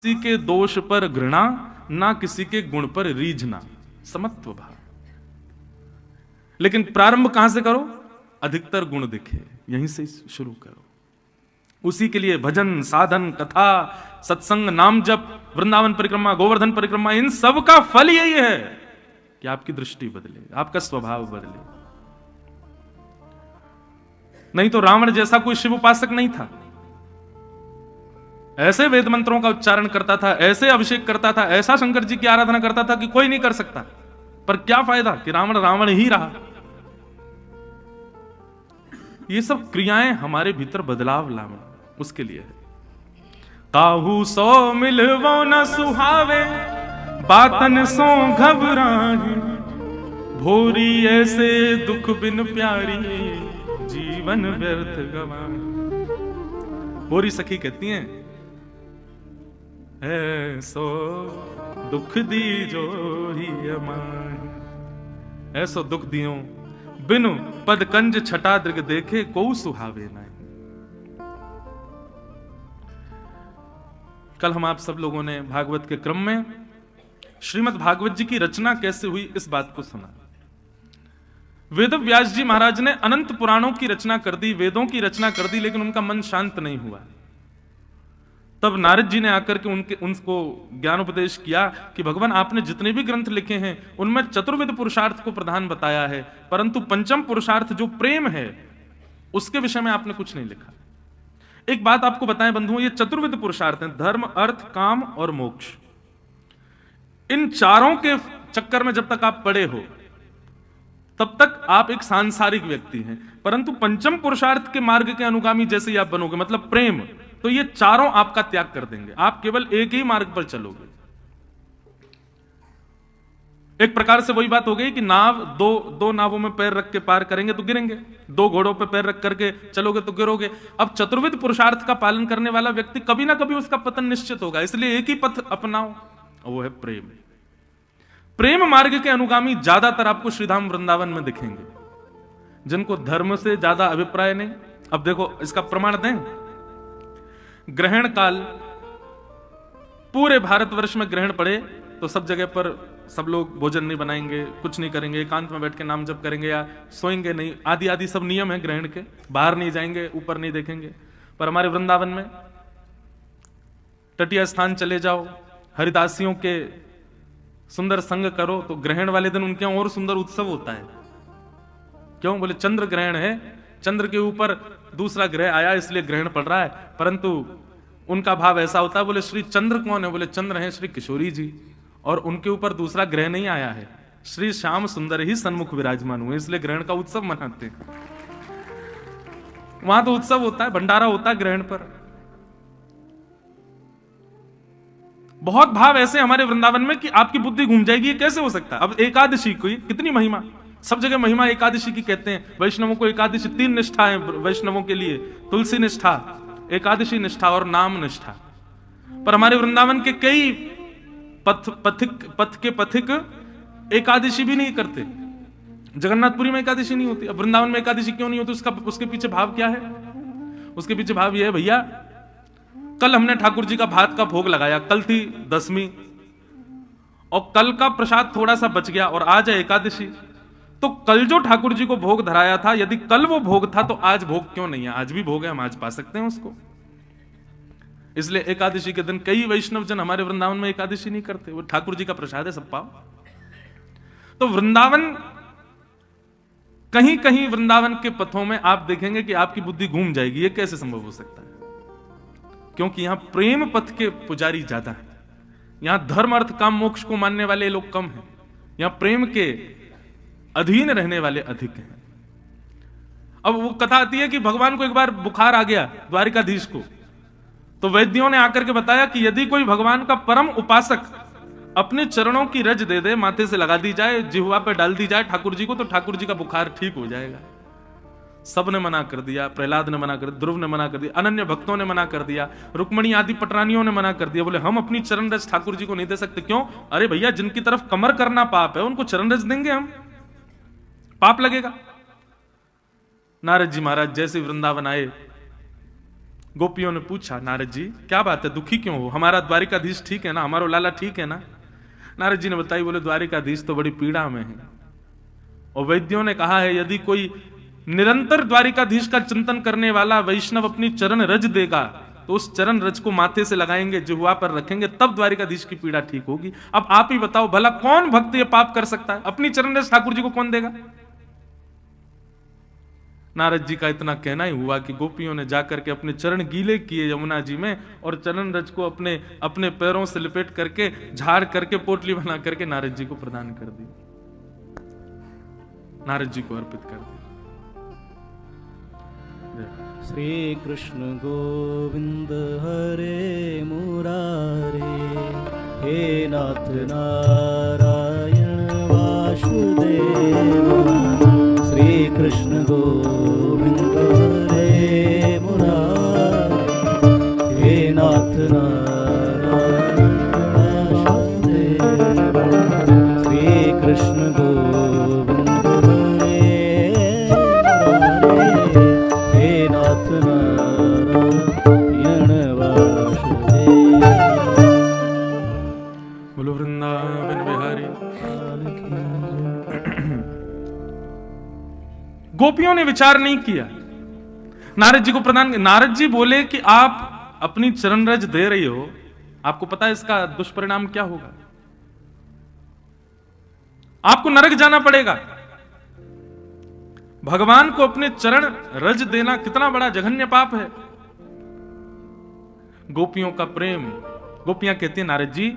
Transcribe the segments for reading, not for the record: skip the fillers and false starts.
किसी के दोष पर घृणा, ना किसी के गुण पर रीझना, समत्व भाव। लेकिन प्रारंभ कहां से करो? अधिकतर गुण दिखे, यहीं से शुरू करो। उसी के लिए भजन, साधन, कथा, सत्संग, नाम जप, वृंदावन परिक्रमा, गोवर्धन परिक्रमा, इन सब का फल यही है कि आपकी दृष्टि बदले, आपका स्वभाव बदले। नहीं तो रावण जैसा कोई शिव उपासक नहीं था, ऐसे वेद मंत्रों का उच्चारण करता था, ऐसे अभिषेक करता था, ऐसा शंकर जी की आराधना करता था कि कोई नहीं कर सकता। पर क्या फायदा कि रावण रावण ही रहा। ये सब क्रियाएं हमारे भीतर बदलाव लावे, उसके लिए है। काहू सो मिलवो न सुहावे, बातन सो घबराए, भोरी ऐसे दुख बिन प्यारी, जीवन व्यर्थ गवाए। भोरी सखी कहती हैं, ऐसो दुख दी जो ही अमाय, ऐसो दुख दियो बिनु पद कंज छटा दृग देखे, को सुहावे नहीं। कल हम आप सब लोगों ने भागवत के क्रम में श्रीमद् भागवत जी की रचना कैसे हुई इस बात को सुना। वेद व्यास जी महाराज ने अनंत पुराणों की रचना कर दी, वेदों की रचना कर दी, लेकिन उनका मन शांत नहीं हुआ। तब नारद जी ने आकर के उनको ज्ञानोपदेश किया कि भगवान आपने जितने भी ग्रंथ लिखे हैं उनमें चतुर्विध पुरुषार्थ को प्रधान बताया है, परंतु पंचम पुरुषार्थ जो प्रेम है उसके विषय में आपने कुछ नहीं लिखा। एक बात आपको बताएं बंधुओं, ये चतुर्विध पुरुषार्थ हैं, धर्म, अर्थ, काम और मोक्ष। इन चारों के चक्कर में जब तक आप पड़े हो तब तक आप एक सांसारिक व्यक्ति हैं, परंतु पंचम पुरुषार्थ के मार्ग के अनुगामी जैसे ही आप बनोगे, मतलब प्रेम, तो ये चारों आपका त्याग कर देंगे, आप केवल एक ही मार्ग पर चलोगे। एक प्रकार से वही बात हो गई कि नाव दो नावों में पैर रख के पार करेंगे तो गिरेंगे, दो घोड़ों पे पैर रख करके चलोगे तो गिरोगे। अब चतुर्विध पुरुषार्थ का पालन करने वाला व्यक्ति कभी ना कभी उसका पतन निश्चित होगा, इसलिए एक ही पथ अपनाओ, और वो है प्रेम। प्रेम मार्ग के अनुगामी ज्यादातर आपको श्रीधाम वृंदावन में दिखेंगे, जिनको धर्म से ज्यादा अभिप्राय नहीं। अब देखो इसका प्रमाण दें, ग्रहण काल पूरे भारतवर्ष में ग्रहण पड़े तो सब जगह पर सब लोग भोजन नहीं बनाएंगे, कुछ नहीं करेंगे, एकांत में बैठ के नाम जप करेंगे या सोएंगे नहीं, आदि आदि सब नियम है ग्रहण के, बाहर नहीं जाएंगे, ऊपर नहीं देखेंगे। पर हमारे वृंदावन में तटीय स्थान चले जाओ, हरिदासियों के सुंदर संग करो, तो ग्रहण वाले दिन उनके और सुंदर उत्सव होता है। क्यों? बोले चंद्र ग्रहण है, चंद्र के ऊपर दूसरा ग्रह आया इसलिए ग्रहण पड़ रहा है। परंतु उनका भाव ऐसा होता है, बोले श्री चंद्र कौन है? बोले चंद्र हैं श्री किशोरी जी, और उनके ऊपर दूसरा ग्रह नहीं आया है, श्री श्याम सुंदर ही सन्मुख विराजमान हुए, इसलिए ग्रहण का उत्सव मनाते हैं। वहां तो उत्सव होता है, भंडारा होता है ग्रहण पर। बहुत भाव ऐसे हमारे वृंदावन में कि आपकी बुद्धि घूम जाएगी, ये कैसे हो सकता है। अब एकादशी की कितनी महिमा, सब जगह महिमा एकादशी की कहते हैं। वैष्णवों को एकादशी 3 निष्ठा है वैष्णवों के लिए, तुलसी निष्ठा, एकादशी निष्ठा और नाम निष्ठा। पर हमारे वृंदावन के कई पथ के पथिक एकादशी भी नहीं करते। जगन्नाथपुरी में एकादशी नहीं होती, अब वृंदावन में एकादशी क्यों नहीं होती? उसके पीछे भाव क्या है? उसके पीछे भाव यह है, भैया कल हमने ठाकुर जी का भात का भोग लगाया, कल थी दसवीं, और कल का प्रसाद थोड़ा सा बच गया और आज है एकादशी, तो कल जो ठाकुर जी को भोग धराया था, यदि कल वो भोग था तो आज भोग क्यों नहीं है? आज भी भोग है, हम आज पा सकते हैं उसको। इसलिए एकादशी के दिन कई वैष्णव जन हमारे वृंदावन में एकादशी नहीं करते, वो ठाकुर जी का प्रसाद है, सब पाओ। तो वृंदावन, कहीं कहीं वृंदावन के पथों में आप देखेंगे कि आपकी बुद्धि घूम जाएगी, ये कैसे संभव हो सकता है? क्योंकि यहां प्रेम पथ के पुजारी ज्यादा है, यहां धर्म, अर्थ, काम, मोक्ष को मानने वाले लोग कम हैं, यहां प्रेम के अधीन रहने वाले अधिक हैं। अब वो कथा आती है कि भगवान को एक बार बुखार आ गया द्वारिकाधीश को, तो वैद्यों ने आकर के बताया कि यदि कोई भगवान का परम उपासक अपने चरणों की रज दे दे, माथे से लगा दी जाए, जिह्वा पे डाल दी जाए ठाकुर जी को, तो ठाकुर जी का बुखार ठीक हो जाएगा। सब ने मना कर दिया, प्रहलाद ने मना कर दिया, ध्रुव ने मना कर दिया, अनन्य भक्तों ने मना कर दिया, रुक्मणी आदि पटरानियों ने मना कर दिया। बोले हम अपनी चरण रज ठाकुर जी को नहीं दे सकते। क्यों? अरे भैया, जिनकी तरफ कमर करना पाप है उनको चरण रज देंगे हम? पाप लगेगा। नारद जी महाराज जैसे वृंदावन आए, गोपियों ने पूछा, नारद जी क्या बात है, दुखी क्यों हो? हमारा द्वारिकाधीश ठीक है ना, हमारा लाला ठीक है ना? नारद जी ने बताई, बोले द्वारिकाधीश तो बड़ी पीड़ा में है, और वैद्यों ने कहा है यदि कोई निरंतर द्वारिकाधीश का चिंतन करने वाला वैष्णव अपनी चरण रज देगा तो उस चरण रज को माथे से लगाएंगे, जिह्वा पर रखेंगे, तब द्वारिकाधीश की पीड़ा ठीक होगी। अब आप ही बताओ, भला कौन भक्त ये पाप कर सकता है? अपनी चरण रज ठाकुर जी को कौन देगा? नारद जी का इतना कहना ही हुआ कि गोपियों ने जाकर के अपने चरण गीले किए यमुना जी में, और चरण रज को अपने अपने पैरों से लिपेट करके झाड़ करके पोटली बना करके नारद जी को प्रदान कर दी, नारद जी को अर्पित कर दी। श्री कृष्ण गोविंद हरे मुरारे, हे नाथ नारायण वासुदेव। श्री कृष्ण गोविंद हरे मुरारे, हे नाथ नारायण वासुदेव। श्री कृष्ण गोविंद बोलो वृंदावन बिहारी। गोपियों ने विचार नहीं किया, नारद जी को प्रदान। नारद जी बोले कि आप अपनी चरण रज दे रही हो, आपको पता है इसका दुष्परिणाम क्या होगा? आपको नरक जाना पड़ेगा। भगवान को अपने चरण रज देना कितना बड़ा जघन्य पाप है। गोपियों का प्रेम। गोपियां कहती हैं, नारद जी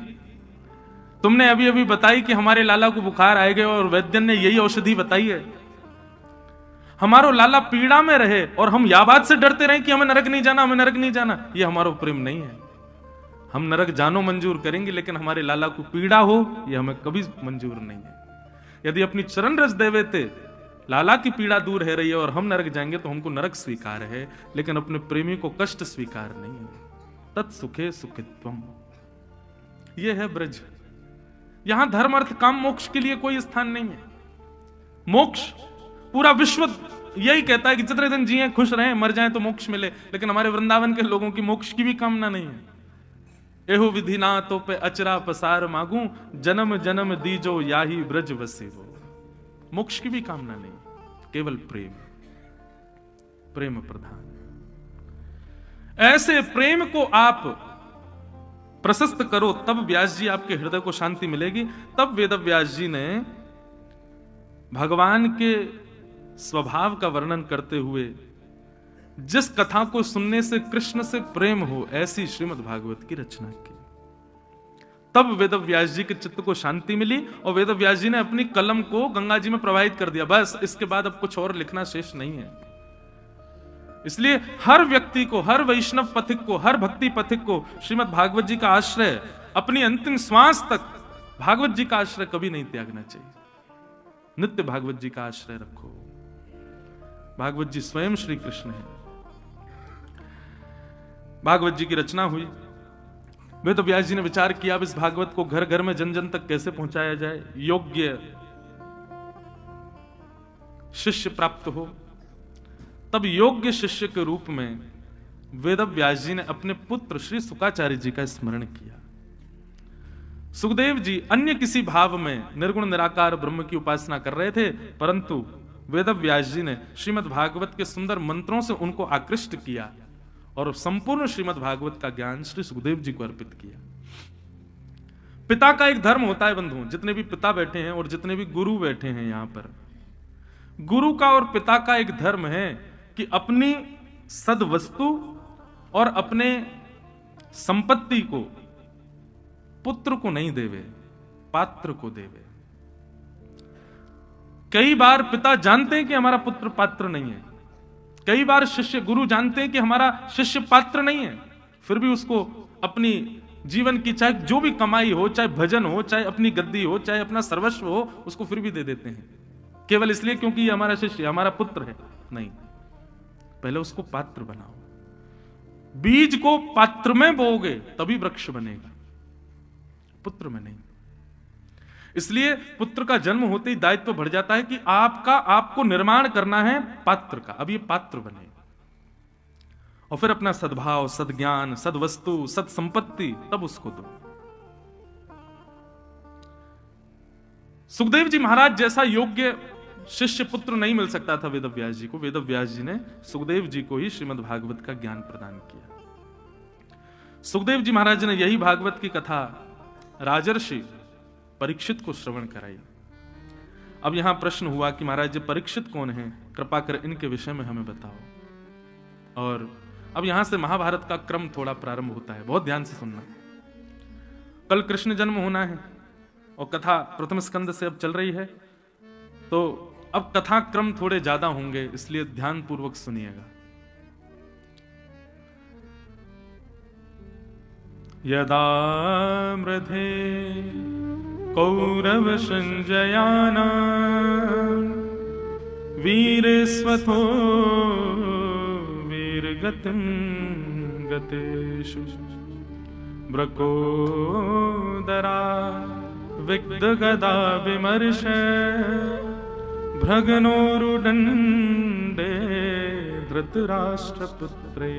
तुमने अभी अभी बताई कि हमारे लाला को बुखार आएगा और वैद्य ने यही औषधि बताई है, हमारो लाला पीड़ा में रहे और हम या बात से डरते रहे कि हमें नरक नहीं जाना, हमें नरक नहीं जाना। ये हमारा प्रेम नहीं है। हम नरक जानो मंजूर करेंगे, लेकिन हमारे लाला को पीड़ा हो यह हमें कभी मंजूर नहीं है। यदि अपनी चरण रज देवेते, लाला की पीड़ा दूर है रही है और हम नरक जाएंगे तो हमको नरक स्वीकार है, लेकिन अपने प्रेमी को कष्ट स्वीकार नहीं है। तत्सुखे सुखित्वम, यह है ब्रज। यहां धर्म अर्थ काम मोक्ष के लिए कोई स्थान नहीं है। मोक्ष पूरा विश्व यही कहता है कि जितने दिन जिए खुश रहें, मर जाएं तो मोक्ष मिले, लेकिन हमारे वृंदावन के लोगों की मोक्ष की भी कामना नहीं है। एहो विधि ना तो पे अचरा पसार मांगू, जन्म जन्म दीजो याही ब्रज वसे वो। मोक्ष की भी कामना नहीं, केवल प्रेम, प्रेम प्रधान। ऐसे प्रेम को आप प्रशस्त करो, तब व्यास जी आपके हृदय को शांति मिलेगी। तब वेद व्यास जी ने भगवान के स्वभाव का वर्णन करते हुए जिस कथा को सुनने से कृष्ण से प्रेम हो, ऐसी श्रीमद् भागवत की रचना की। तब वेद व्यास जी के चित्त को शांति मिली और वेद व्यास जी ने अपनी कलम को गंगा जी में प्रवाहित कर दिया। बस इसके बाद अब कुछ और लिखना शेष नहीं है। इसलिए हर व्यक्ति को, हर वैष्णव पथिक को, हर भक्ति पथिक को श्रीमद् भागवत जी का आश्रय अपनी अंतिम श्वास तक भागवत जी का आश्रय कभी नहीं त्यागना चाहिए। नित्य भागवत जी का आश्रय रखो। भागवत जी स्वयं श्री कृष्ण है। भागवत जी की रचना हुई। वेद व्यास जी ने विचार किया अब इस भागवत को घर घर में जन जन तक कैसे पहुंचाया जाए, योग्य शिष्य प्राप्त हो। तब योग्य शिष्य के रूप में वेद व्यास जी ने अपने पुत्र श्री शुकाचार्य जी का स्मरण किया। सुखदेव जी अन्य किसी भाव में निर्गुण निराकार ब्रह्म की उपासना कर रहे थे, परंतु वेद व्यास जी ने श्रीमद् भागवत के सुंदर मंत्रों से उनको आकृष्ट किया और संपूर्ण श्रीमद् भागवत का ज्ञान श्री सुखदेव जी को अर्पित किया। पिता का एक धर्म होता है बंधुओं, जितने भी पिता बैठे हैं और जितने भी गुरु बैठे हैं यहां पर, गुरु का और पिता का एक धर्म है कि अपनी सद्वस्तु और अपने संपत्ति को पुत्र को नहीं देवे, पात्र को देवे। कई बार पिता जानते हैं कि हमारा पुत्र पात्र नहीं है, कई बार शिष्य गुरु जानते हैं कि हमारा शिष्य पात्र नहीं है, फिर भी उसको अपनी जीवन की चाहे जो भी कमाई हो, चाहे भजन हो, चाहे अपनी गद्दी हो, चाहे अपना सर्वस्व हो, उसको फिर भी दे देते हैं, केवल इसलिए क्योंकि ये हमारा शिष्य, हमारा पुत्र है। नहीं, पहले उसको पात्र बनाओ। बीज को पात्र में बोओगे तभी वृक्ष बनेगा, पुत्र में नहीं। इसलिए पुत्र का जन्म होते ही दायित्व बढ़ जाता है कि आपको निर्माण करना है पात्र का। अब ये पात्र बने और फिर अपना सद्भाव, सद्ज्ञान, सद्वस्तु, सत्संपत्ति तब उसको दो। सुखदेव जी महाराज जैसा योग्य शिष्य पुत्र नहीं मिल सकता था वेदव्यास जी को। वेदव्यास जी ने सुखदेव जी को ही श्रीमद् भागवत का ज्ञान प्रदान किया। सुखदेव जी महाराज ने यही भागवत की कथा राजर्षि परीक्षित को श्रवण कराई। अब यहां प्रश्न हुआ कि महाराज ये परीक्षित कौन है, कृपा कर इनके विषय में हमें बताओ। और अब यहां से महाभारत का क्रम थोड़ा प्रारंभ होता है, बहुत ध्यान से सुनना। कल कृष्ण जन्म होना है और कथा प्रथम स्कंद से अब चल रही है, तो अब कथा क्रम थोड़े ज्यादा होंगे, इसलिए ध्यान पूर्वक सुनिएगा। यदा मृधे कौरव संजयाना वीर स्वथो वीरगतिं गतेषु ब्रकोदरा विग्धगदा विमर्श भ्रगनोरुदण्डे धृतराष्ट्रपुत्रे।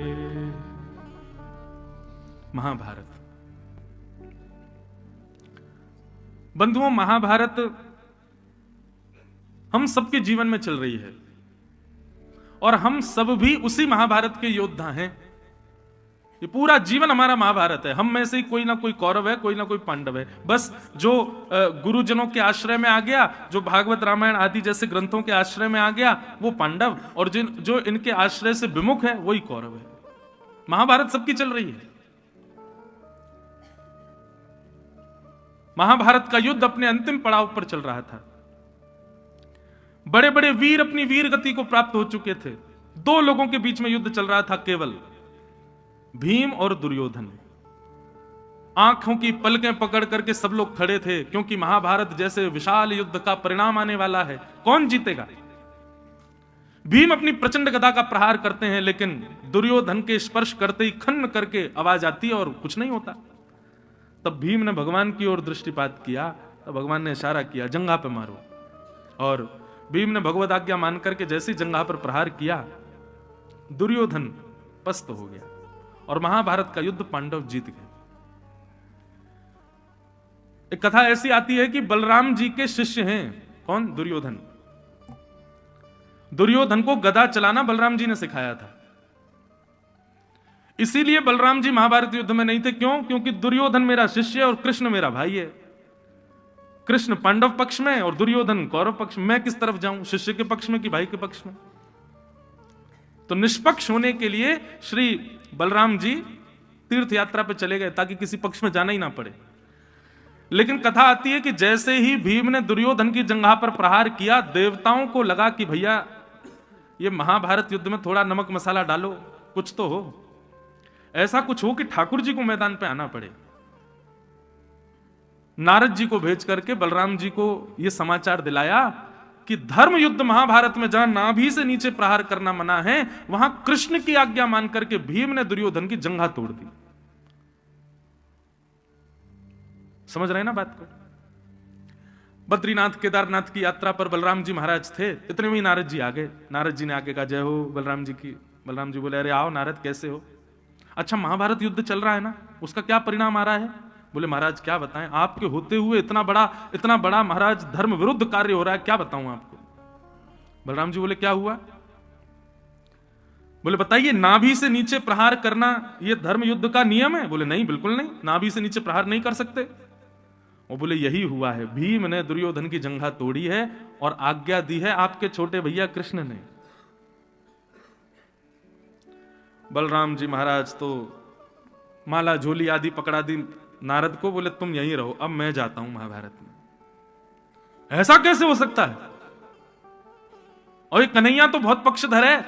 महाभारत। बंधुओं, महाभारत हम सबके जीवन में चल रही है और हम सब भी उसी महाभारत के योद्धा हैं। ये पूरा जीवन हमारा महाभारत है। हम में से कोई ना कोई कौरव है, कोई ना कोई पांडव है। बस जो गुरुजनों के आश्रय में आ गया, जो भागवत रामायण आदि जैसे ग्रंथों के आश्रय में आ गया, वो पांडव, और जो इनके आश्रय से विमुख है वही कौरव है। महाभारत सबकी चल रही है। महाभारत का युद्ध अपने अंतिम पड़ाव पर चल रहा था। बड़े बड़े वीर अपनी वीर गति को प्राप्त हो चुके थे। दो लोगों के बीच में युद्ध चल रहा था, केवल भीम और दुर्योधन। आंखों की पलकें पकड़ करके सब लोग खड़े थे, क्योंकि महाभारत जैसे विशाल युद्ध का परिणाम आने वाला है। कौन जीतेगा? भीम अपनी प्रचंड गदा का प्रहार करते हैं, लेकिन दुर्योधन के स्पर्श करते ही खन्न करके आवाज आती है और कुछ नहीं होता। तब भीम ने भगवान की ओर दृष्टिपात किया, तो भगवान ने इशारा किया, जंघा पे मारो। और भीम ने भगवद आज्ञा मान करके जैसे ही जंघा पर प्रहार किया, दुर्योधन पस्त हो गया और महाभारत का युद्ध पांडव जीत गए। एक कथा ऐसी आती है कि बलराम जी के शिष्य हैं। कौन? दुर्योधन। दुर्योधन को गदा चलाना बलराम जी ने सिखाया था। इसीलिए बलराम जी महाभारत युद्ध में नहीं थे। क्यों? क्योंकि दुर्योधन मेरा शिष्य है और कृष्ण मेरा भाई है। कृष्ण पांडव पक्ष में और दुर्योधन कौरव पक्ष में। मैं किस तरफ जाऊं, शिष्य के पक्ष में कि भाई के पक्ष में? तो निष्पक्ष होने के लिए श्री बलराम जी तीर्थ यात्रा पे चले गए, ताकि किसी पक्ष में जाना ही ना पड़े। लेकिन कथा आती है कि जैसे ही भीम ने दुर्योधन की जंघा पर प्रहार किया, देवताओं को लगा कि भैया ये महाभारत युद्ध में थोड़ा नमक मसाला डालो, कुछ तो हो। ऐसा कुछ हो कि ठाकुर जी को मैदान पे आना पड़े। नारद जी को भेज करके बलराम जी को यह समाचार दिलाया कि धर्म युद्ध महाभारत में जहां नाभि से नीचे प्रहार करना मना है, वहां कृष्ण की आज्ञा मान करके भीम ने दुर्योधन की जंघा तोड़ दी। समझ रहे हैं ना बात को? बद्रीनाथ केदारनाथ की यात्रा पर बलराम जी महाराज थे, इतने में ही नारद जी आ गए। नारद जी ने आगे कहा, जय हो बलराम जी की। बलराम जी बोले, अरे आओ नारद, कैसे हो? अच्छा, महाभारत युद्ध चल रहा है ना, उसका क्या परिणाम आ रहा है? बोले, महाराज क्या बताएं, आपके होते हुए इतना बड़ा महाराज धर्म विरुद्ध कार्य हो रहा है, क्या बताऊं आपको? बलराम जी बोले, क्या हुआ? बोले, बताइए, नाभि से नीचे प्रहार करना यह धर्म युद्ध का नियम है? बोले, नहीं, बिल्कुल नहीं, नाभि से नीचे प्रहार नहीं कर सकते। वो बोले, यही हुआ है, भीम ने दुर्योधन की जंघा तोड़ी है और आज्ञा दी है आपके छोटे भैया कृष्ण ने। बलराम जी महाराज तो माला झोली आदि पकड़ा दी नारद को। बोले, तुम यहीं रहो, अब मैं जाता हूं महाभारत में। ऐसा कैसे हो सकता है? और ये कन्हैया तो बहुत पक्षधर है,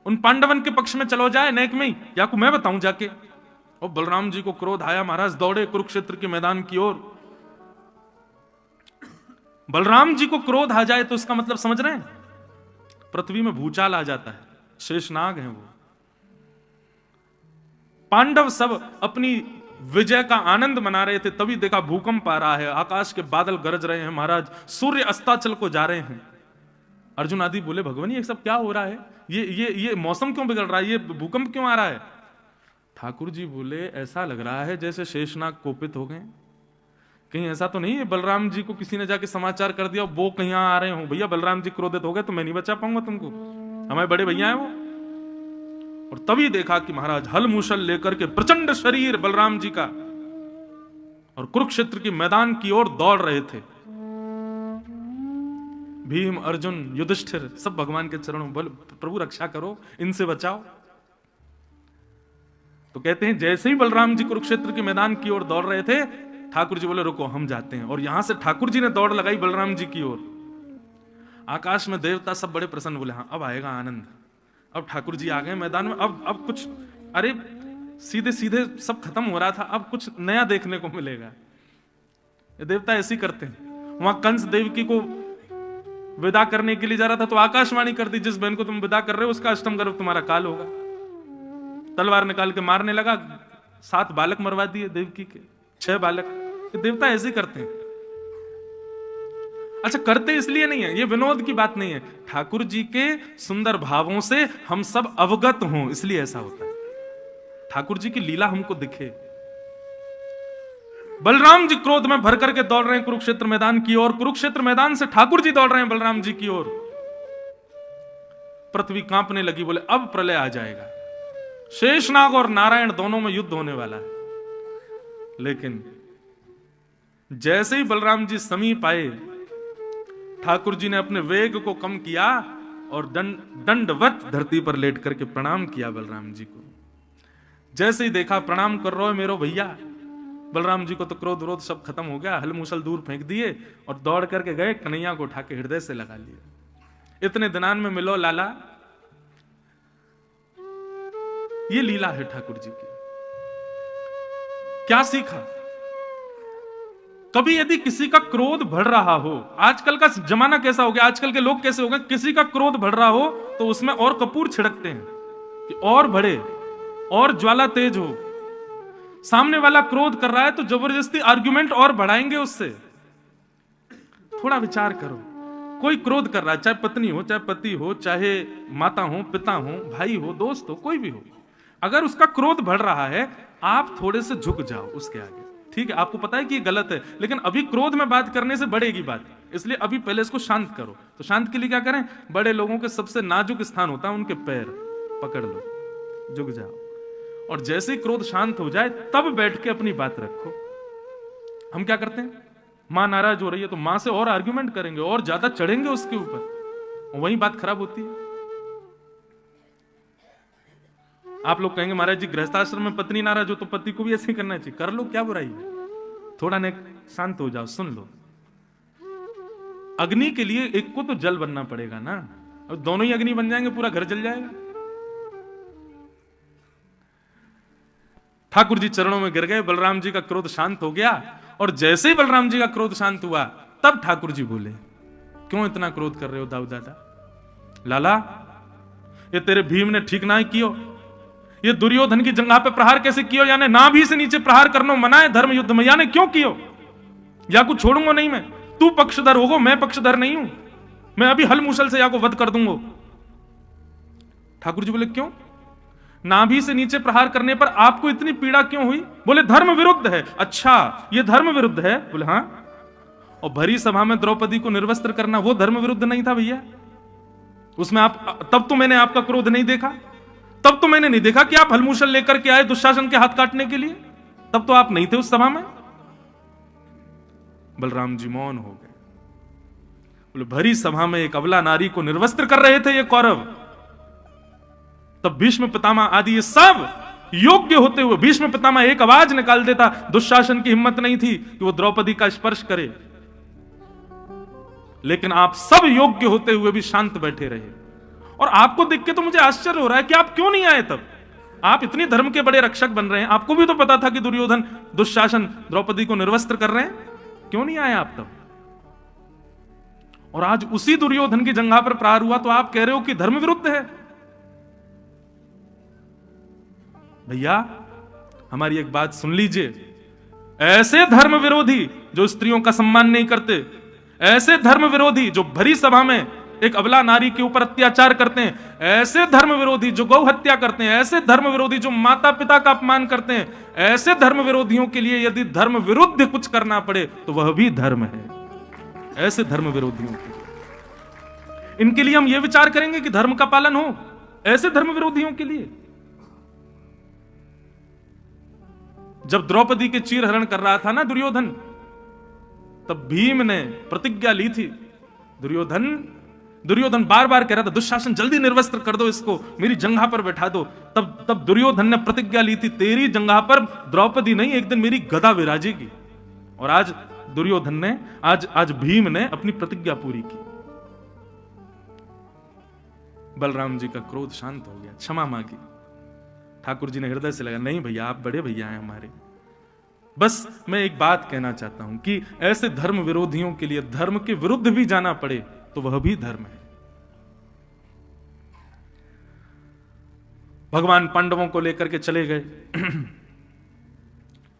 उन पांडवन के पक्ष में चलो जाए नेक में ही, या को मैं बताऊं जाके? और बलराम जी को क्रोध आया, महाराज दौड़े कुरुक्षेत्र के मैदान की ओर। बलराम जी को क्रोध आ जाए तो इसका मतलब समझ रहे हैं? पृथ्वी में भूचाल आ जाता है, शेषनाग हैं वो। पांडव सब अपनी विजय का आनंद मना रहे थे, तभी देखा भूकंप आ रहा है, आकाश के बादल गरज रहे हैं, महाराज सूर्य अस्ताचल को जा रहे हैं। अर्जुन आदि बोले भगवान ये सब क्या हो रहा है, ये मौसम क्यों बिगड़ रहा है, ये भूकंप क्यों आ रहा है। ठाकुर जी बोले ऐसा लग रहा है जैसे शेषनाग कोपित हो गए, कहीं ऐसा तो नहीं है बलराम जी को किसी ने जाके समाचार कर दिया वो कहीं आ रहे हो, भैया बलराम जी क्रोधित हो गए तो मैं नहीं बचा पाऊंगा तुमको, हमारे बड़े भैया हैं वो। और तभी देखा कि महाराज हल मूसल लेकर के प्रचंड शरीर बलराम जी का और कुरुक्षेत्र के मैदान की ओर दौड़ रहे थे। भीम अर्जुन युधिष्ठिर सब भगवान के चरणों बोल प्रभु रक्षा करो, इनसे बचाओ। तो कहते हैं जैसे ही बलराम जी कुरुक्षेत्र के मैदान की ओर दौड़ रहे थे, ठाकुर जी बोले रुको हम जाते हैं, और यहां से ठाकुर जी ने दौड़ लगाई बलराम जी की ओर। आकाश में देवता सब बड़े प्रसन्न, बोले हाँ अब आएगा आनंद, अब ठाकुर जी आ गए मैदान में, अब कुछ, अरे सीधे सीधे सब खत्म हो रहा था, अब कुछ नया देखने को मिलेगा। ये देवता ऐसे ही करते हैं। वहां कंस देवकी को विदा करने के लिए जा रहा था तो आकाशवाणी कर दी जिस बहन को तुम विदा कर रहे हो उसका अष्टम गर्भ तुम्हारा काल होगा। तलवार निकाल के मारने लगा, 7 बालक मरवा दिए देवकी के, 6 बालक। ये देवता ऐसे ही करते हैं। अच्छा करते इसलिए नहीं है, ये विनोद की बात नहीं है, ठाकुर जी के सुंदर भावों से हम सब अवगत हों इसलिए ऐसा होता है, ठाकुर जी की लीला हमको दिखे। बलराम जी क्रोध में भर करके दौड़ रहे हैं कुरुक्षेत्र मैदान की ओर, कुरुक्षेत्र मैदान से ठाकुर जी दौड़ रहे हैं बलराम जी की ओर। पृथ्वी कांपने लगी, बोले अब प्रलय आ जाएगा, शेषनाग और नारायण दोनों में युद्ध होने वाला है। लेकिन जैसे ही बलराम जी समीप आए, ठाकुर जी ने अपने वेग को कम किया और दंडवत धरती पर लेट करके प्रणाम किया बलराम जी को। जैसे ही देखा प्रणाम कर रहे हो मेरो भैया, बलराम जी को तो क्रोध विरोध सब खत्म हो गया, हल मूसल दूर फेंक दिए और दौड़ करके गए, कन्हैया को उठा के हृदय से लगा लिया। इतने दिनान में मिलो लाला, ये लीला है ठाकुर जी की। क्या सीखा? कभी यदि किसी का क्रोध बढ़ रहा हो, आजकल का जमाना कैसा हो गया, आजकल के लोग कैसे हो गए, किसी का क्रोध बढ़ रहा हो तो उसमें और कपूर छिड़कते हैं कि और बढ़े और ज्वाला तेज हो। सामने वाला क्रोध कर रहा है तो जबरदस्ती आर्गुमेंट और बढ़ाएंगे उससे। थोड़ा विचार करो, कोई क्रोध कर रहा है, चाहे पत्नी हो, चाहे पति हो, चाहे माता हो, पिता हो, भाई हो, दोस्त हो, कोई भी हो, अगर उसका क्रोध बढ़ रहा है आप थोड़े से झुक जाओ उसके आगे। ठीक है, आपको पता है कि ये गलत है, लेकिन अभी क्रोध में बात करने से बढ़ेगी बात, इसलिए अभी पहले इसको शांत करो। तो शांत के लिए क्या करें, बड़े लोगों के सबसे नाजुक स्थान होता है उनके पैर, पकड़ लो, झुक जाओ, और जैसे ही क्रोध शांत हो जाए तब बैठ के अपनी बात रखो। हम क्या करते हैं, मां नाराज हो रही है तो मां से और आर्ग्यूमेंट करेंगे और ज्यादा चढ़ेंगे उसके ऊपर, वही बात खराब होती है। आप लोग कहेंगे महाराज जी गृहस्थाश्रम में पत्नी नाराज हो तो पति को भी ऐसे ही करना चाहिए, कर लो, क्या बुराई है। थोड़ा ने शांत हो जाओ, सुन लो। अग्नि के लिए एक को तो जल बनना पड़ेगा ना, और दोनों ही अग्नि बन जाएंगे पूरा घर जल जाएगा। ठाकुर जी चरणों में गिर गए, बलराम जी का क्रोध शांत हो गया, और जैसे ही बलराम जी का क्रोध शांत हुआ तब ठाकुर जी बोले क्यों इतना क्रोध कर रहे हो दाऊ दादा, लाला ये तेरे भीम ने ठीक ना कियो, ये दुर्योधन की जंघा पे प्रहार कैसे कियो, यानी नाभि से नीचे प्रहार करना मना है धर्म युद्ध में, यानी क्यों कियो, या कुछ छोड़ूंगा नहीं मैं, तू पक्षधर होगो मैं पक्षधर नहीं हूं, मैं अभी हल मूसल से या को वध कर दूंगा। ठाकुर जी बोले क्यों, नाभि से नीचे प्रहार करने पर आपको इतनी पीड़ा क्यों हुई, बोले धर्म विरुद्ध है। अच्छा ये धर्म विरुद्ध है, बोले हाँ, और भरी सभा में द्रौपदी को निर्वस्त्र करना वो धर्म विरुद्ध नहीं था भैया, उसमें आप, तब तो मैंने आपका क्रोध नहीं देखा, तब तो मैंने नहीं देखा कि आप हलमूसल लेकर के आए दुशासन के हाथ काटने के लिए, तब तो आप नहीं थे उस सभा में। बलराम जी मौन हो गए, बोले भरी सभा में एक अबला नारी को निर्वस्त्र कर रहे थे ये कौरव, तब भीष्म पितामह आदि ये सब योग्य होते हुए भीष्म पितामह एक आवाज निकाल देता, दुशासन की हिम्मत नहीं थी कि वो द्रौपदी का स्पर्श करे, लेकिन आप सब योग्य होते हुए भी शांत बैठे रहे। और आपको देख के तो मुझे आश्चर्य हो रहा है कि आप क्यों नहीं आए तब, आप इतने धर्म के बड़े रक्षक बन रहे हैं, आपको भी तो पता था कि दुर्योधन दुशासन द्रौपदी को निर्वस्त्र कर रहे हैं, क्यों नहीं आए आप तब। और आज उसी दुर्योधन की जंघा पर प्रहार हुआ तो आप कह रहे हो कि धर्म विरुद्ध है। भैया हमारी एक बात सुन लीजिए, ऐसे धर्म विरोधी जो स्त्रियों का सम्मान नहीं करते, ऐसे धर्म विरोधी जो भरी सभा में एक अबला नारी के ऊपर अत्याचार करते हैं, ऐसे धर्म विरोधी जो गौ हत्या करते हैं, ऐसे धर्म विरोधी जो माता पिता का अपमान करते हैं, ऐसे धर्म विरोधियों के लिए यदि धर्म विरुद्ध कुछ करना पड़े तो वह भी धर्म है। ऐसे धर्म विरोधियों के लिए, इनके लिए हम यह विचार करेंगे कि धर्म का पालन हो, ऐसे धर्म विरोधियों के लिए। जब द्रौपदी के चीरहरण कर रहा था ना दुर्योधन, तब भीम ने प्रतिज्ञा ली थी। दुर्योधन बार बार कह रहा था दुशासन जल्दी निर्वस्त्र कर दो इसको, मेरी जंघा पर बैठा दो। तब दुर्योधन ने प्रतिज्ञा ली थी तेरी जंघा पर द्रौपदी नहीं, एक दिन मेरी गदा विराजेगी। और आज दुर्योधन ने, आज भीम ने अपनी प्रतिज्ञा पूरी की। बलराम जी का क्रोध शांत हो गया, क्षमा मांगी। ठाकुर जी ने हृदय से लगा, नहीं भैया आप बड़े भैया हैं हमारे। बस मैं एक बात कहना चाहता हूं कि ऐसे धर्म विरोधियों के लिए धर्म के विरुद्ध भी जाना पड़े तो वह भी धर्म है। भगवान पांडवों को लेकर के चले गए।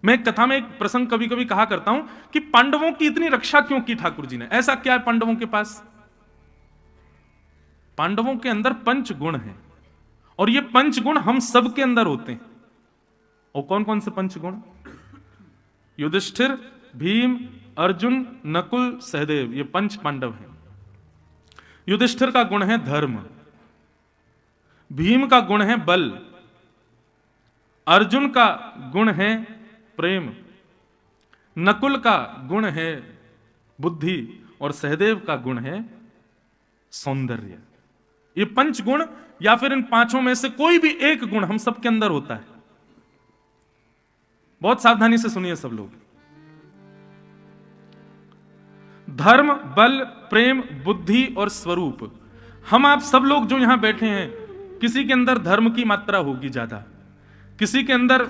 मैं एक कथा में एक प्रसंग कभी कभी कहा करता हूं कि पांडवों की इतनी रक्षा क्यों की ठाकुर जी ने? ऐसा क्या है पांडवों के पास? पांडवों के अंदर पंच गुण हैं और ये पंच गुण हम सब के अंदर होते हैं। और कौन कौन से पंच गुण? युधिष्ठिर, भीम, अर्जुन, नकुल, सहदेव, ये पंच पांडव हैं। युधिष्ठिर का गुण है धर्म, भीम का गुण है बल, अर्जुन का गुण है प्रेम, नकुल का गुण है बुद्धि और सहदेव का गुण है सौंदर्य। ये पंच गुण या फिर इन पांचों में से कोई भी एक गुण हम सबके अंदर होता है। बहुत सावधानी से सुनिए सब लोग। धर्म, बल, प्रेम, बुद्धि और स्वरूप। हम आप सब लोग जो यहां बैठे हैं, किसी के अंदर धर्म की मात्रा होगी ज्यादा, किसी के अंदर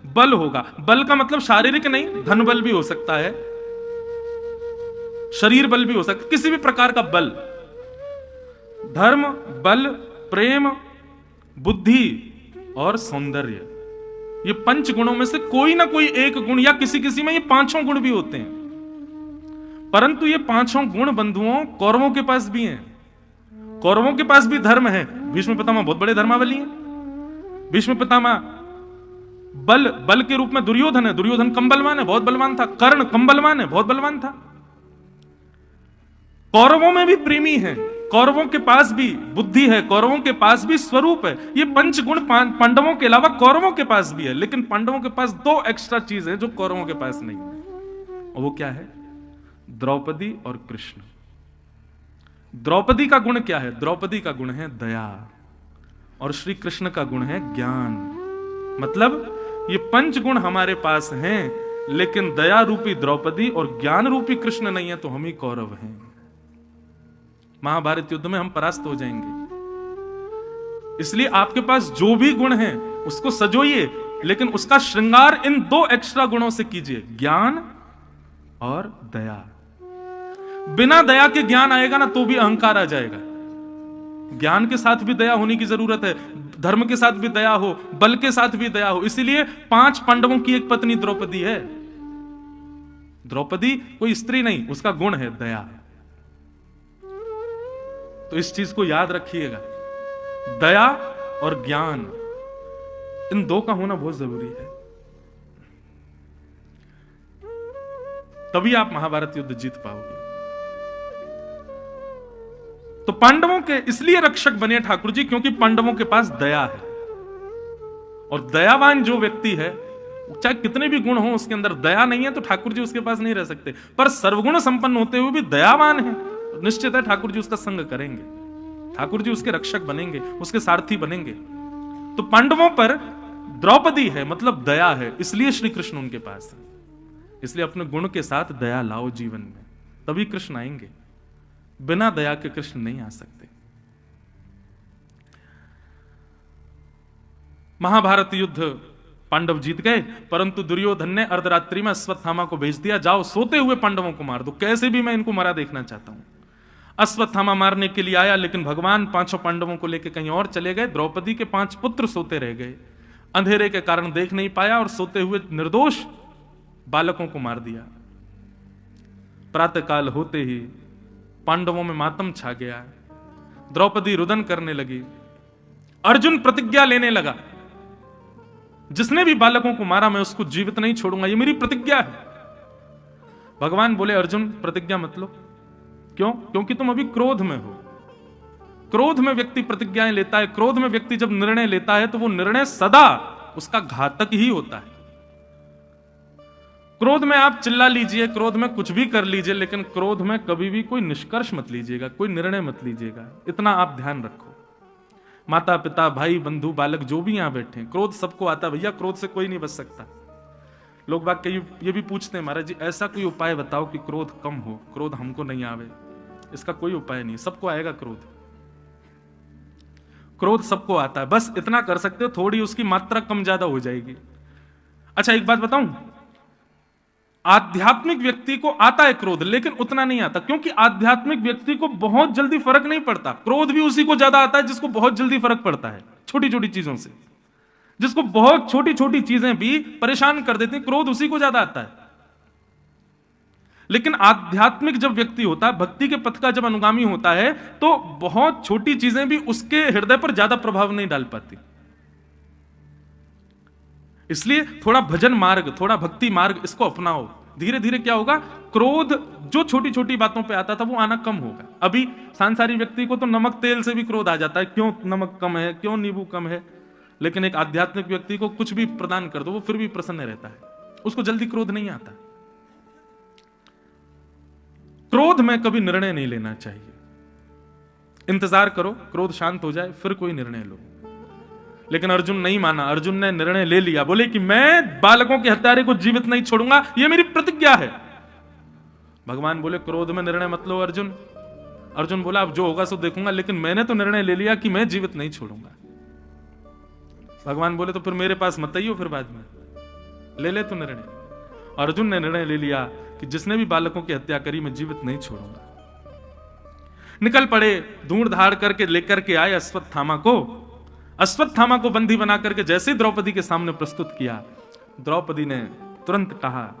बल होगा। बल का मतलब शारीरिक नहीं, धन बल भी हो सकता है, शरीर बल भी हो सकता है, किसी भी प्रकार का बल। धर्म, बल, प्रेम, बुद्धि और सौंदर्य, ये पंच गुणों में से कोई ना कोई एक गुण, या किसी किसी में ये पांचों गुण भी होते हैं। परंतु ये पांचों गुण बंधुओं कौरवों के पास भी हैं। कौरवों के पास भी धर्म है। भीष्म पितामह बहुत बड़े धर्मावली हैं। भीष्म पितामह बल के रूप में दुर्योधन है। दुर्योधन कम बलवान है, बहुत बलवान था। कर्ण कम बलवान है, बहुत बलवान था। कौरवों में भी प्रेमी है, कौरवों के पास भी बुद्धि है, कौरवों के पास भी स्वरूप है। ये पंच गुण पांडवों के अलावा कौरवों के पास भी है। लेकिन पांडवों के पास दो एक्स्ट्रा चीज है जो कौरवों के पास नहीं है। और वो क्या है? द्रौपदी और कृष्ण। द्रौपदी का गुण क्या है? द्रौपदी का गुण है दया और श्री कृष्ण का गुण है ज्ञान। मतलब ये पंच गुण हमारे पास हैं, लेकिन दया रूपी द्रौपदी और ज्ञान रूपी कृष्ण नहीं है तो हम ही कौरव हैं। महाभारत युद्ध में हम परास्त हो जाएंगे। इसलिए आपके पास जो भी गुण है उसको सजोइए, लेकिन उसका श्रृंगार इन दो एक्स्ट्रा गुणों से कीजिए, ज्ञान और दया। बिना दया के ज्ञान आएगा ना तो भी अहंकार आ जाएगा। ज्ञान के साथ भी दया होने की जरूरत है, धर्म के साथ भी दया हो, बल के साथ भी दया हो। इसीलिए 5 पांडवों की एक पत्नी द्रौपदी है। द्रौपदी कोई स्त्री नहीं, उसका गुण है दया। तो इस चीज को याद रखिएगा, दया और ज्ञान, इन दो का होना बहुत जरूरी है। तभी आप महाभारत युद्ध जीत पाओगे। तो पांडवों के इसलिए रक्षक बने ठाकुर जी क्योंकि पांडवों के पास दया है। और दयावान जो व्यक्ति है, चाहे कितने भी गुण हो उसके अंदर, दया नहीं है तो ठाकुर जी उसके पास नहीं रह सकते। पर सर्वगुण संपन्न होते हुए भी दयावान है, निश्चित है ठाकुर जी उसका संग करेंगे, ठाकुर जी उसके रक्षक बनेंगे, उसके सारथी बनेंगे। तो पांडवों पर द्रौपदी है मतलब दया है, इसलिए श्री कृष्ण उनके पास है। इसलिए अपने गुण के साथ दया लाओ जीवन में, तभी कृष्ण आएंगे। बिना दया के कृष्ण नहीं आ सकते। महाभारत युद्ध पांडव जीत गए, परंतु दुर्योधन ने अर्धरात्रि में अश्वत्थामा को भेज दिया, जाओ सोते हुए पांडवों को मार दो, कैसे भी मैं इनको मरा देखना चाहता हूं। अश्वत्थामा मारने के लिए आया, लेकिन भगवान 5 पांडवों को लेकर कहीं और चले गए। द्रौपदी के 5 पुत्र सोते रह गए, अंधेरे के कारण देख नहीं पाया और सोते हुए निर्दोष बालकों को मार दिया। प्रातःकाल होते ही पांडवों में मातम छा गया। द्रौपदी रुदन करने लगी। अर्जुन प्रतिज्ञा लेने लगा, जिसने भी बालकों को मारा मैं उसको जीवित नहीं छोड़ूंगा, ये मेरी प्रतिज्ञा है। भगवान बोले अर्जुन प्रतिज्ञा मत लो। क्यों? क्योंकि तुम अभी क्रोध में हो। क्रोध में व्यक्ति प्रतिज्ञाएं लेता है, क्रोध में व्यक्ति जब निर्णय लेता है तो वो निर्णय सदा उसका घातक ही होता है। क्रोध में आप चिल्ला लीजिए, क्रोध में कुछ भी कर लीजिए, लेकिन क्रोध में कभी भी कोई निष्कर्ष मत लीजिएगा, कोई निर्णय मत लीजिएगा। इतना आप ध्यान रखो। माता पिता भाई बंधु बालक जो भी यहां बैठे, क्रोध सबको आता है भैया, क्रोध से कोई नहीं बच सकता। लोग बाग ये भी पूछते हैं महाराज जी ऐसा कोई उपाय बताओ कि क्रोध कम हो, क्रोध हमको नहीं आवे। इसका कोई उपाय नहीं, सबको आएगा क्रोध। क्रोध सबको आता है, बस इतना कर सकते हो, थोड़ी उसकी मात्रा कम ज्यादा हो जाएगी। अच्छा एक बात बताऊं, आध्यात्मिक व्यक्ति को आता है क्रोध, लेकिन उतना नहीं आता, क्योंकि आध्यात्मिक व्यक्ति को बहुत जल्दी फर्क नहीं पड़ता। क्रोध भी उसी को ज्यादा आता है जिसको बहुत जल्दी फर्क पड़ता है छोटी छोटी चीजों से। जिसको बहुत छोटी छोटी चीजें भी परेशान कर देती हैं, क्रोध उसी को ज्यादा आता है। लेकिन आध्यात्मिक जब व्यक्ति होता है, भक्ति के पथ का जब अनुगामी होता है, तो बहुत छोटी चीजें भी उसके हृदय पर ज्यादा प्रभाव नहीं डाल पाती। इसलिए थोड़ा भजन मार्ग, थोड़ा भक्ति मार्ग इसको अपनाओ। धीरे धीरे क्या होगा, क्रोध जो छोटी छोटी बातों पे आता था वो आना कम होगा। अभी सांसारिक व्यक्ति को तो नमक तेल से भी क्रोध आ जाता है, क्यों नमक कम है, क्यों नींबू कम है। लेकिन एक आध्यात्मिक व्यक्ति को कुछ भी प्रदान कर दो वो फिर भी प्रसन्न रहता है, उसको जल्दी क्रोध नहीं आता। क्रोध में कभी निर्णय नहीं लेना चाहिए, इंतजार करो क्रोध शांत हो जाए फिर कोई निर्णय लो। लेकिन अर्जुन नहीं माना, अर्जुन ने निर्णय ले लिया, बोले कि मैं बालकों के हत्यारे को जीवित नहीं छोड़ूंगा, यह मेरी प्रतिज्ञा है। भगवान बोले क्रोध में निर्णय मत लो अर्जुन। अर्जुन बोला अब जो होगा सो देखूंगा, लेकिन मैंने तो निर्णय ले लिया कि मैं जीवित नहीं छोड़ूंगा। भगवान बोले तो फिर मेरे पास मत आइयो, फिर बाद में ले ले तो निर्णय। अर्जुन ने निर्णय ले लिया कि जिसने भी बालकों की हत्या करी मैं जीवित नहीं छोड़ूंगा। निकल पड़े, ढूंढ धाड़ करके लेकर के आए अश्वत्थामा को। अश्वत्थामा को बंदी बना करके जैसे द्रौपदी के सामने प्रस्तुत किया, द्रौपदी ने तुरंत कहा,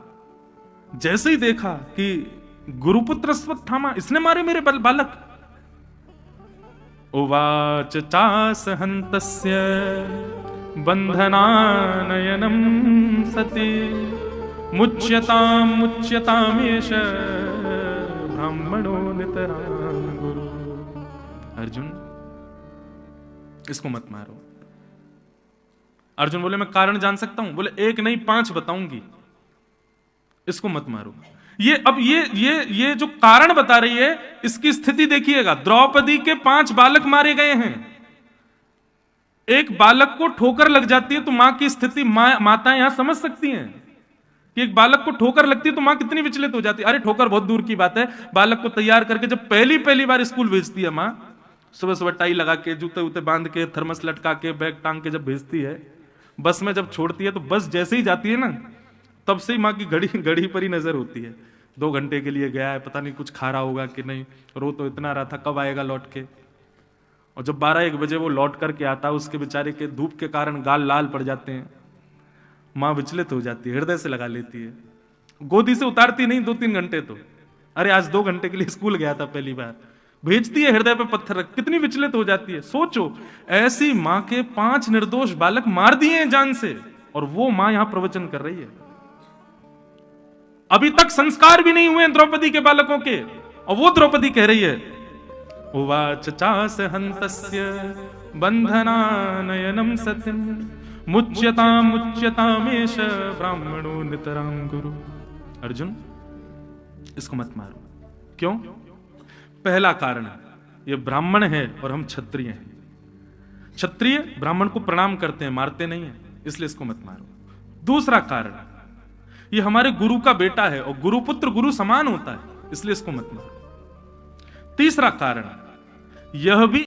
जैसे ही देखा कि गुरुपुत्र अश्वत्थामा इसने मारे मेरे बालक, उवाच चास हन्तस्य बंधनानयनम सति मुच्यतामेष ब्राह्मणो नितरां गुरु। अर्जुन इसको मत मारो। अर्जुन बोले मैं कारण जान सकता हूं, बोले एक नहीं 5 बताऊंगी, इसको मत मारो। ये जो कारण बता रही है इसकी स्थिति देखिएगा। द्रौपदी के 5 बालक मारे गए हैं। एक बालक को ठोकर लग जाती है तो मां की स्थिति माताएं यहां समझ सकती हैं कि एक बालक को ठोकर लगती है तो मां कितनी विचलित हो जाती है। अरे ठोकर बहुत दूर की बात है, बालक को तैयार करके जब पहली बार स्कूल भेजती है मां, सुबह सुबह टाई लगा के, जूते उते बांध के, थर्मस लटका के, बैग टांग के जब भेजती है, बस में जब छोड़ती है तो बस जैसे ही जाती है ना, तब से ही मां की घड़ी पर ही नजर होती है। 2 घंटे के लिए गया है, पता नहीं कुछ खा रहा होगा कि नहीं, रो तो इतना रहा था कब आएगा लौट के। और जब 12-1 बजे वो लौट करके आता, उसके बेचारे के धूप के कारण गाल लाल पड़ जाते हैं, मां विचलित हो जाती है, हृदय से लगा लेती है, गोदी से उतारती नहीं 2-3 घंटे तो। अरे आज 2 घंटे के लिए स्कूल गया था पहली बार, भेजती है हृदय पे पत्थर रख, कितनी विचलित हो जाती है। सोचो ऐसी मां के 5 निर्दोष बालक मार दिए हैं जान से, और वो मां यहां प्रवचन कर रही है। अभी तक संस्कार भी नहीं हुए द्रौपदी के बालकों के, और वो द्रौपदी कह रही है उवाच चास हन्तस्य बंधनानयनम सतिं मुच्यतामेष ब्राह्मणो नितरां गुरु। अर्जुन इसको मत मारो। क्यों? पहला कारण, ये ब्राह्मण है और हम क्षत्रिय हैं। क्षत्रिय ब्राह्मण को प्रणाम करते हैं, मारते नहीं है, इसलिए इसको मत मारो। दूसरा कारण, ये हमारे गुरु का बेटा है और गुरुपुत्र गुरु समान होता है, इसलिए इसको मत मारो। तीसरा कारण, यह भी